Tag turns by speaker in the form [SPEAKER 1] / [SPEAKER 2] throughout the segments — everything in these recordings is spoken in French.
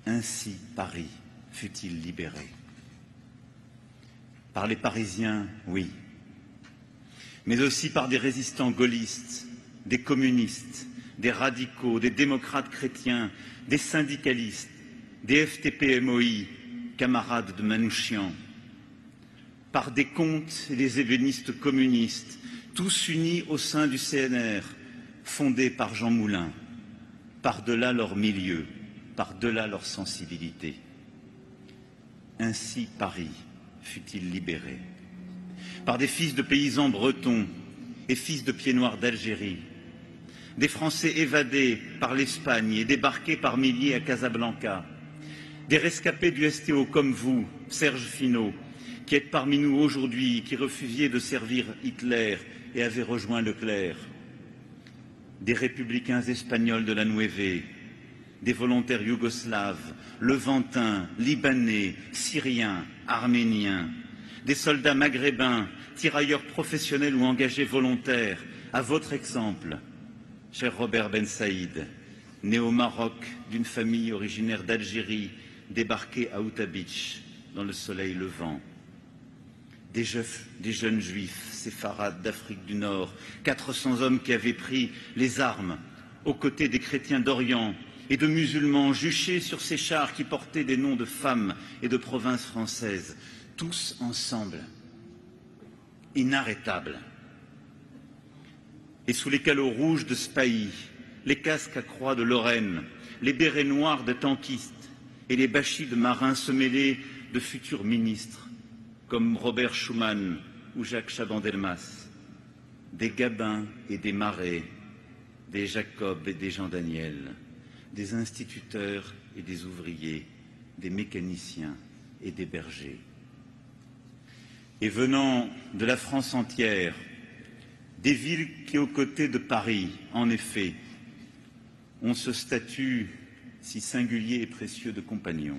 [SPEAKER 1] Ainsi Paris fut-il libéré. Par les Parisiens, oui, mais aussi par des résistants gaullistes, des communistes, des radicaux, des démocrates chrétiens, des syndicalistes, des FTP-MOI, camarades de Manouchian, par des comtes et des ébénistes communistes, tous unis au sein du CNR, fondé par Jean Moulin, par-delà leur milieu, par-delà leur sensibilité. Ainsi Paris fut-il libéré. Par des fils de paysans bretons et fils de pieds noirs d'Algérie, des Français évadés par l'Espagne et débarqués par milliers à Casablanca, des rescapés du STO comme vous, Serge Finot, qui êtes parmi nous aujourd'hui, qui refusiez de servir Hitler et avez rejoint Leclerc, des républicains espagnols de la Nueve, des volontaires yougoslaves, levantins, libanais, syriens, arméniens, des soldats maghrébins, tirailleurs professionnels ou engagés volontaires, à votre exemple, cher Robert Ben Saïd, né au Maroc d'une famille originaire d'Algérie, débarqué à Outa Beach, dans le soleil levant. Des jeunes juifs séfarades d'Afrique du Nord, 400 hommes qui avaient pris les armes aux côtés des chrétiens d'Orient et de musulmans juchés sur ces chars qui portaient des noms de femmes et de provinces françaises, tous ensemble, inarrêtables. Et sous les calots rouges de Spahi, les casques à croix de Lorraine, les bérets noirs de tankistes et les bachis de marins se mêlaient de futurs ministres, comme Robert Schuman ou Jacques Chaban-Delmas, des Gabins et des Marais, des Jacob et des Jean Daniel, des instituteurs et des ouvriers, des mécaniciens et des bergers. Et venant de la France entière, des villes qui, aux côtés de Paris, en effet, ont ce statut si singulier et précieux de compagnon,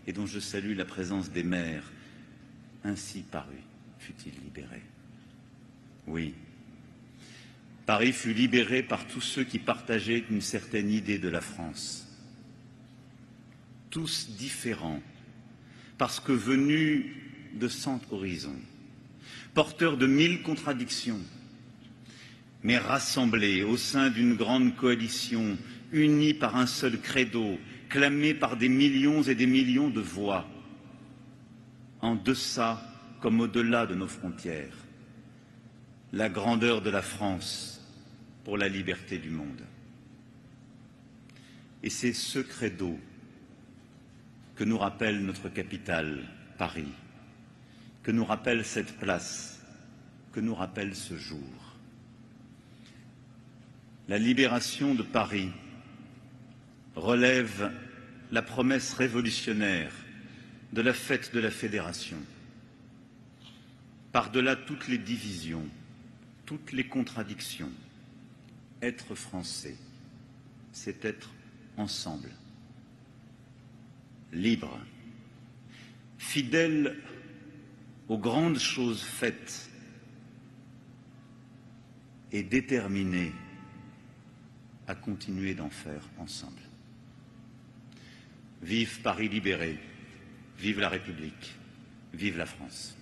[SPEAKER 1] et dont je salue la présence des maires, ainsi Paris fut-il libéré. Oui, Paris fut libéré par tous ceux qui partageaient une certaine idée de la France. Tous différents, parce que venus de cent horizons, porteurs de 1000 contradictions, mais rassemblés au sein d'une grande coalition, unis par un seul credo, clamés par des millions et des millions de voix, en deçà comme au-delà de nos frontières, la grandeur de la France pour la liberté du monde. Et c'est ce credo que nous rappelle notre capitale, Paris, que nous rappelle cette place, que nous rappelle ce jour. La libération de Paris relève la promesse révolutionnaire de la fête de la Fédération. Par-delà toutes les divisions, toutes les contradictions, être français, c'est être ensemble, libre, fidèle aux grandes choses faites et déterminé à continuer d'en faire ensemble. Vive Paris libéré, vive la République, vive la France.